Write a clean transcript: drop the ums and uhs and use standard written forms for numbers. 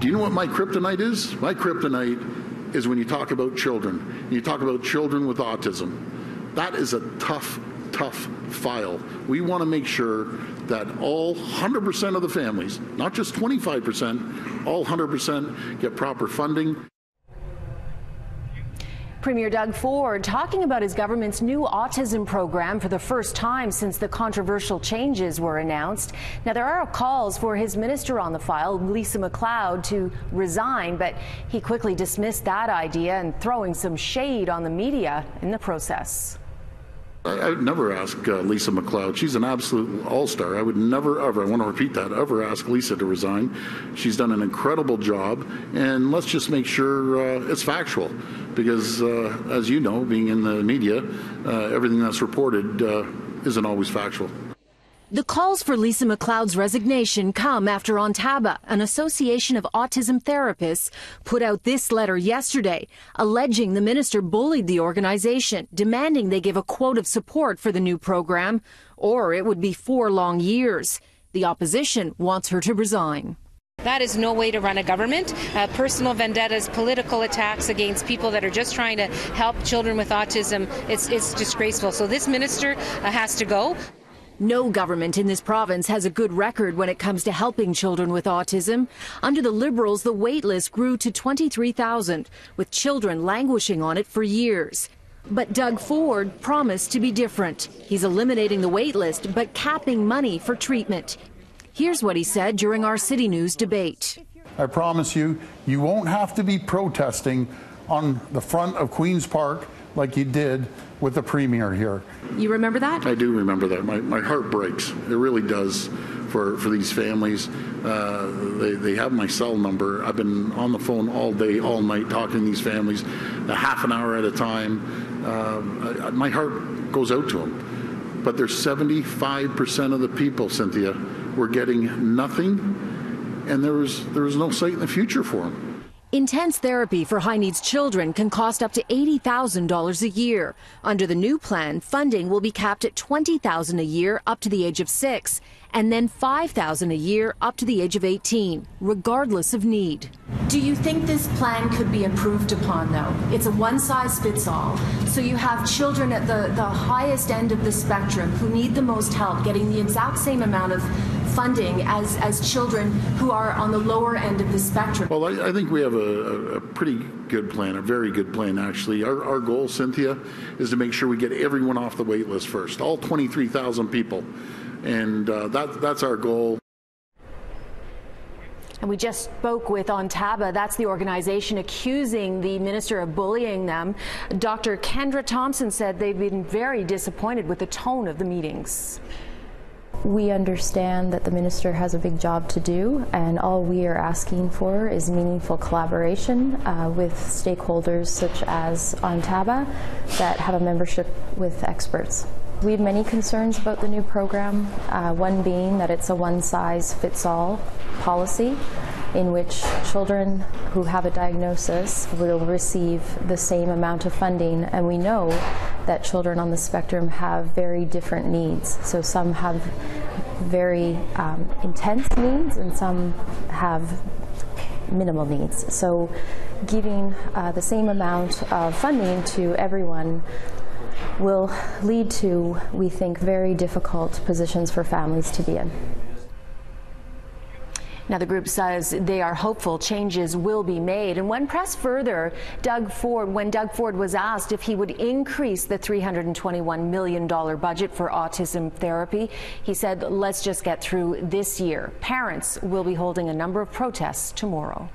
Do you know what my kryptonite is? My kryptonite is when you talk about children. You talk about children with autism. That is a tough file. We want to make sure that all 100% of the families, not just 25%, all 100% get proper funding. Premier Doug Ford talking about his government's new autism program for the first time since the controversial changes were announced. Now, there are calls for his minister on the file, Lisa MacLeod, to resign, but he quickly dismissed that idea and throwing some shade on the media in the process. I would never ask Lisa MacLeod. She's an absolute all-star. I would never, ever, I want to repeat that, ever ask Lisa to resign. She's done an incredible job, and let's just make sure it's factual, because as you know, being in the media, everything that's reported isn't always factual. The calls for Lisa MacLeod's resignation come after Ontaba, an association of autism therapists, put out this letter yesterday, alleging the minister bullied the organization, demanding they give a quote of support for the new program, or it would be 4 long years. The opposition wants her to resign. That is no way to run a government. Personal vendettas, political attacks against people that are just trying to help children with autism, it's disgraceful. So this minister has to go. No government in this province has a good record when it comes to helping children with autism. Under the Liberals, the wait list grew to 23,000, with children languishing on it for years. But Doug Ford promised to be different. He's eliminating the wait list, but capping money for treatment. Here's what he said during our CityNews debate. I promise you, you won't have to be protesting on the front of Queen's Park like you did with the Premier here. You remember that? I do remember that. My heart breaks. It really does for these families. They have my cell number. I've been on the phone all day, all night, talking to these families, a half an hour at a time. My heart goes out to them. But there's 75% of the people, Cynthia, were getting nothing, and there was no sight in the future for them. Intense therapy for high-needs children can cost up to $80,000 a year. Under the new plan, funding will be capped at $20,000 a year up to the age of 6, and then $5,000 a year up to the age of 18, regardless of need. Do you think this plan could be improved upon, though? It's a one-size-fits-all. So you have children at the highest end of the spectrum who need the most help getting the exact same amount of funding as children who are on the lower end of the spectrum. Well, I think we have a pretty good plan, a very good plan, actually. Our goal, Cynthia, is to make sure we get everyone off the wait list first, all 23,000 people. And that's our goal. And we just spoke with Ontaba, that's the organization accusing the minister of bullying them. Dr. Kendra Thompson said they've been very disappointed with the tone of the meetings. We understand that the minister has a big job to do, and all we are asking for is meaningful collaboration with stakeholders such as Ontaba that have a membership with experts. We have many concerns about the new program, one being that it's a one-size-fits-all policy in which children who have a diagnosis will receive the same amount of funding, and we know that children on the spectrum have very different needs. So some have very intense needs and some have minimal needs. So giving the same amount of funding to everyone will lead to, we think, very difficult positions for families to be in. Now, the group says they are hopeful changes will be made. And when pressed further, when Doug Ford was asked if he would increase the $321 million budget for autism therapy, he said, let's just get through this year. Parents will be holding a number of protests tomorrow.